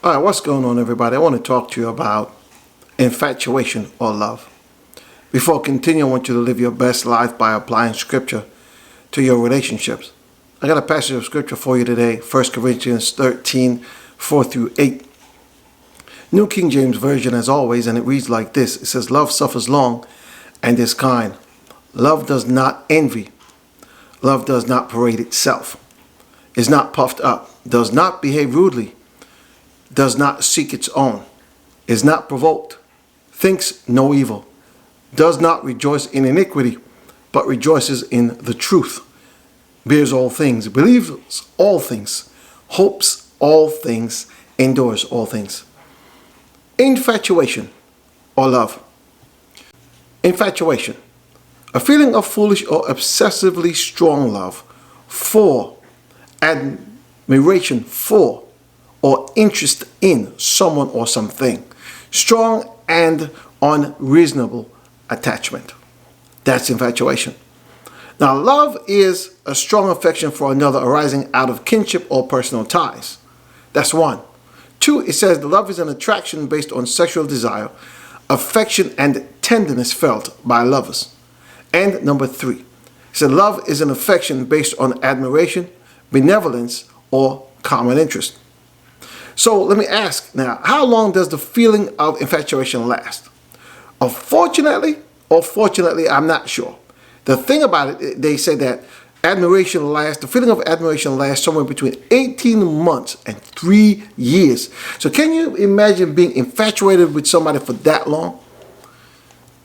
All right, what's going on, everybody? I want to talk to you about infatuation or love. Before I continue, I want you to live your best life by applying scripture to your relationships. I got a passage of scripture for you today, 1 Corinthians 13, 4 through 8. New King James Version as always, and it reads like this. It says, "Love suffers long and is kind. Love does not envy. Love does not parade itself, is not puffed up, does not behave rudely, does not seek its own, is not provoked, thinks no evil, does not rejoice in iniquity, but rejoices in the truth, bears all things, believes all things, hopes all things, endures all things." Infatuation or love. Infatuation, a feeling of foolish or obsessively strong love for, admiration for, or interest in someone or something. Strong and unreasonable attachment. That's infatuation. Now, love is a strong affection for another arising out of kinship or personal ties. That's one. Two, it says love is an attraction based on sexual desire, affection, and tenderness felt by lovers. And number three, it said love is an affection based on admiration, benevolence, or common interest. So let me ask now, how long does the feeling of infatuation last? Unfortunately or fortunately, I'm not sure. The thing about it, they say that the feeling of admiration lasts somewhere between 18 months and 3 years. So can you imagine being infatuated with somebody for that long?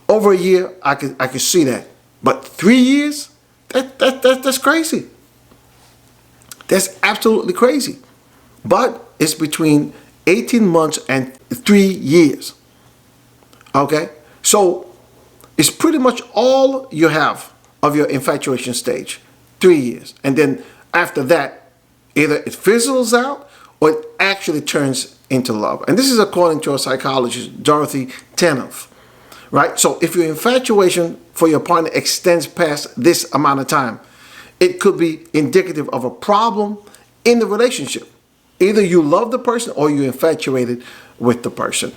Over a year, I could see that. But 3 years? That's crazy. That's absolutely crazy. But it's between 18 months and 3 years. Okay? So it's pretty much all you have of your infatuation stage. 3 years. And then after that, either it fizzles out or it actually turns into love. And this is according to a psychologist, Dorothy Tanoff. Right? So if your infatuation for your partner extends past this amount of time, it could be indicative of a problem in the relationship. Either you love the person or you're infatuated with the person.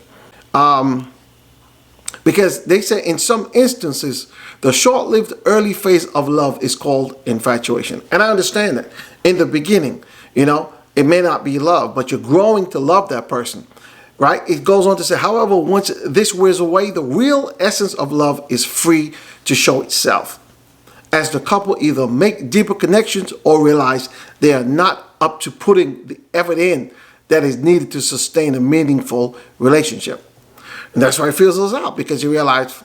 Because they say in some instances, the short-lived early phase of love is called infatuation. And I understand that. In the beginning, it may not be love, but you're growing to love that person. Right? It goes on to say, however, once this wears away, the real essence of love is free to show itself, as the couple either make deeper connections or realize they are not up to putting the effort in that is needed to sustain a meaningful relationship. And that's why it fizzles out, because you realize,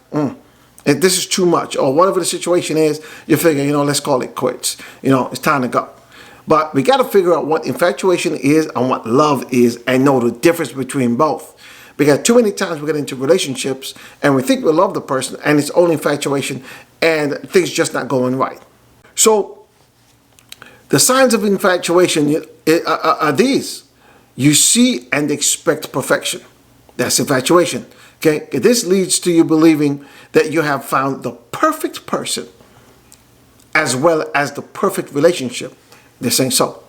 if this is too much, or whatever the situation is, you figure, let's call it quits. It's time to go. But we got to figure out what infatuation is and what love is and know the difference between both. Because too many times we get into relationships and we think we love the person and it's only infatuation and things just not going right. So the signs of infatuation are these. You see and expect perfection. That's infatuation. Okay? This leads to you believing that you have found the perfect person as well as the perfect relationship. They're saying so.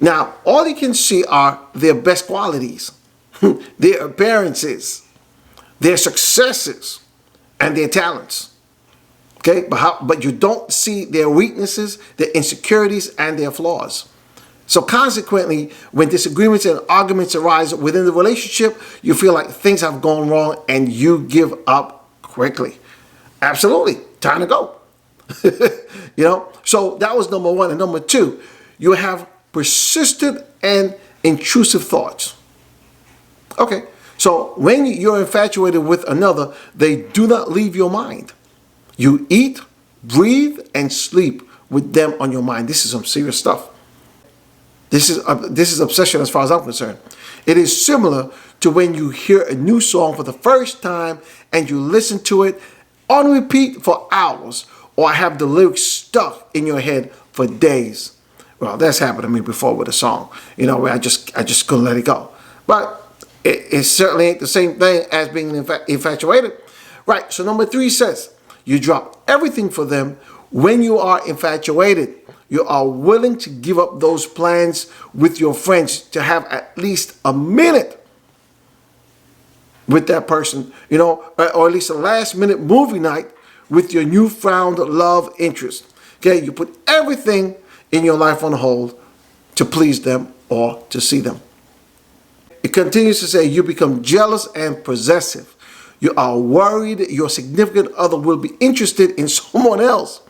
Now, all you can see are their best qualities, their appearances, their successes, and their talents. Okay? But you don't see their weaknesses, their insecurities, and their flaws. So consequently, when disagreements and arguments arise within the relationship, you feel like things have gone wrong and you give up quickly. Absolutely. Time to go. So that was number one. And number two, you have persistent and intrusive thoughts. Okay. So when you're infatuated with another, they do not leave your mind. You eat, breathe, and sleep with them on your mind. This is some serious stuff. This is obsession as far as I'm concerned. It is similar to when you hear a new song for the first time and you listen to it on repeat for hours, or have the lyrics stuck in your head for days. Well, that's happened to me before with a song, where I just couldn't let it go. But it certainly ain't the same thing as being infatuated. Right, so number three says, you drop everything for them when you are infatuated. you are willing to give up those plans with your friends to have at least a minute with that person, or at least a last minute movie night with your newfound love interest. Okay, you put everything in your life on hold to please them or to see them. It continues to say you become jealous and possessive. You are worried your significant other will be interested in someone else,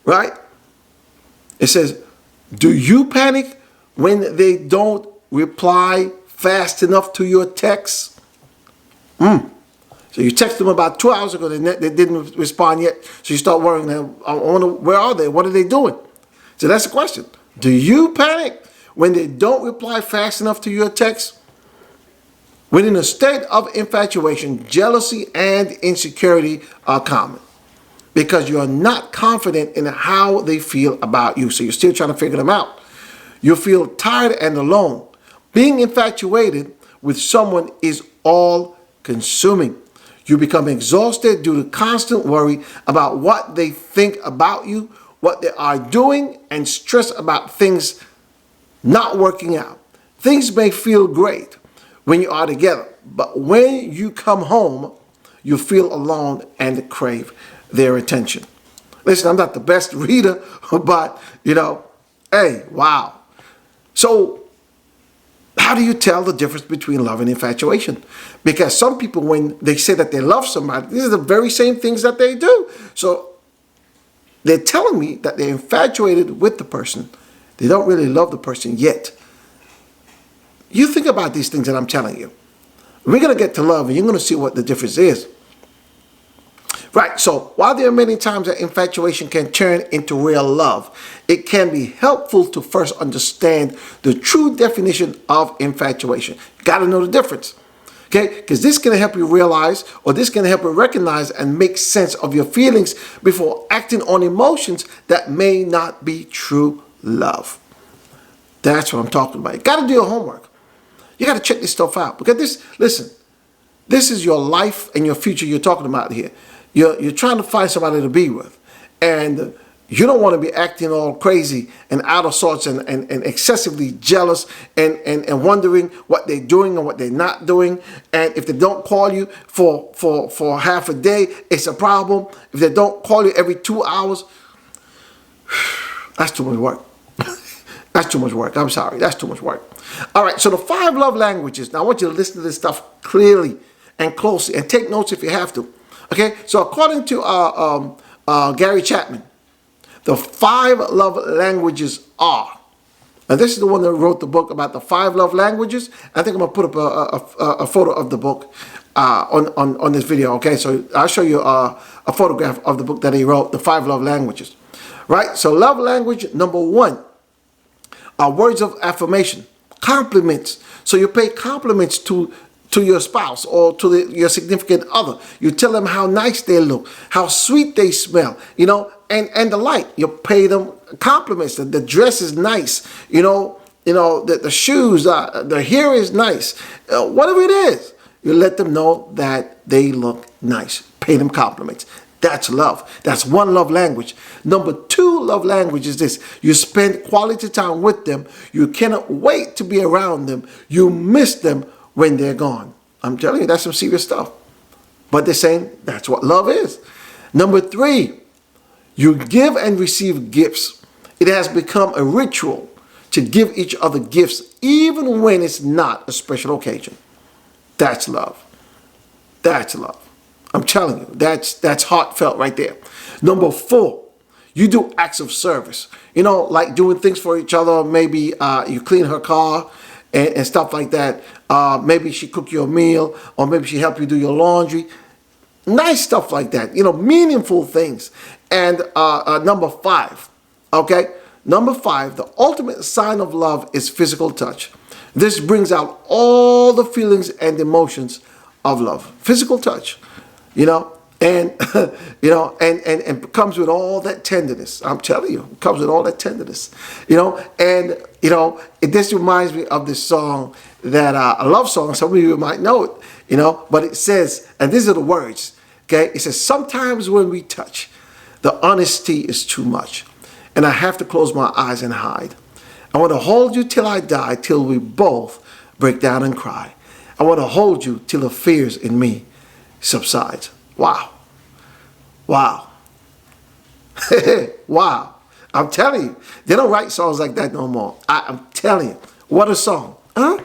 right? It says, do you panic when they don't reply fast enough to your texts? So you text them about 2 hours ago, they didn't respond yet. So you start worrying, I wonder, where are they? What are they doing? So that's the question. Do you panic when they don't reply fast enough to your text? When in a state of infatuation, jealousy and insecurity are common because you are not confident in how they feel about you. So you're still trying to figure them out. You feel tired and alone. Being infatuated with someone is all consuming. You become exhausted due to constant worry about what they think about you, what they are doing, and stress about things not working out. Things may feel great when you are together, but when you come home, you feel alone and crave their attention. Listen, I'm not the best reader, but hey, wow. So how do you tell the difference between love and infatuation? Because some people, when they say that they love somebody, these are the very same things that they do. So they're telling me that they're infatuated with the person. They don't really love the person yet. You think about these things that I'm telling you. We're going to get to love, and you're going to see what the difference is. Right, so while there are many times that infatuation can turn into real love, it can be helpful to first understand the true definition of infatuation. You got to know the difference, okay? Because this can help you realize, or this can help you recognize and make sense of your feelings before acting on emotions that may not be true love. That's what I'm talking about. You got to do your homework. You got to check this stuff out. Because listen, this is your life and your future you're talking about here. You're trying to find somebody to be with. And you don't want to be acting all crazy and out of sorts and excessively jealous and wondering what they're doing and what they're not doing. And if they don't call you for half a day, it's a problem. If they don't call you every 2 hours, that's too much work. That's too much work. I'm sorry. That's too much work. All right. So the 5 love languages. Now I want you to listen to this stuff clearly and closely and take notes if you have to. Okay. So according to Gary Chapman, the 5 love languages are, and this is the one that wrote the book about the 5 love languages. I think I'm going to put up a photo of the book on this video. Okay. So I'll show you a photograph of the book that he wrote, the 5 love languages. Right. So love language number 1 are words of affirmation, compliments. So you pay compliments to your spouse or to your significant other. You tell them how nice they look, how sweet they smell, and the like. You pay them compliments. The dress is nice, the shoes, the hair is nice, whatever it is. You let them know that they look nice. Pay them compliments. That's love. That's one love language. Number 2 love language is this. You spend quality time with them. You cannot wait to be around them. You miss them when they're gone. I'm telling you, that's some serious stuff. But they're saying that's what love is. Number 3, you give and receive gifts. It has become a ritual to give each other gifts even when it's not a special occasion. That's love. That's love. I'm telling you, that's heartfelt right there. Number 4, you do acts of service. Like doing things for each other. Maybe you clean her car and stuff like that. Maybe she cook you a meal, or maybe she help you do your laundry. Nice stuff like that. Meaningful things. And number 5, okay? Number 5, the ultimate sign of love is physical touch. This brings out all the feelings and emotions of love. Physical touch. And and comes with all that tenderness. I'm telling you, it comes with all that tenderness. This reminds me of this song that a love song. Some of you might know it, but it says, and these are the words. Okay, it says, sometimes when we touch, the honesty is too much, and I have to close my eyes and hide. I want to hold you till I die, till we both break down and cry. I want to hold you till the fears in me subsides. Wow. Wow. Wow. I'm telling you, they don't write songs like that no more. I'm telling you, what a song. Huh?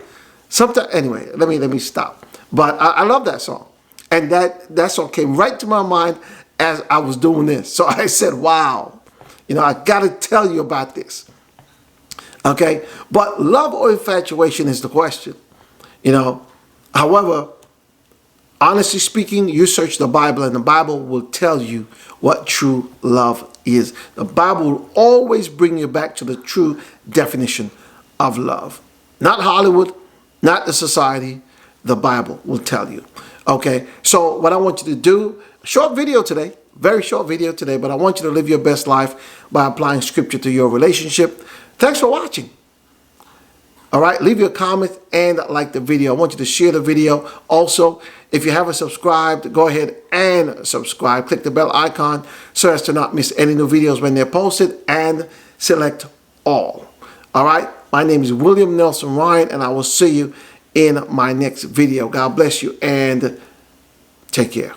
Sometimes, anyway, let me stop. But I love that song. And that song came right to my mind as I was doing this. So I said, wow, I got to tell you about this. Okay? But love or infatuation is the question. However, honestly speaking, you search the Bible and the Bible will tell you what true love is. The Bible will always bring you back to the true definition of love. Not Hollywood, not the society. The Bible will tell you. Okay, so what I want you to do, short video today, very short video today, but I want you to live your best life by applying scripture to your relationship. Thanks for watching. All right, leave your comments and like the video. I want you to share the video. Also, if you haven't subscribed, go ahead and subscribe. Click the bell icon so as to not miss any new videos when they're posted, and select all. All right, my name is William Nelson Ryan, and I will see you in my next video. God bless you and take care.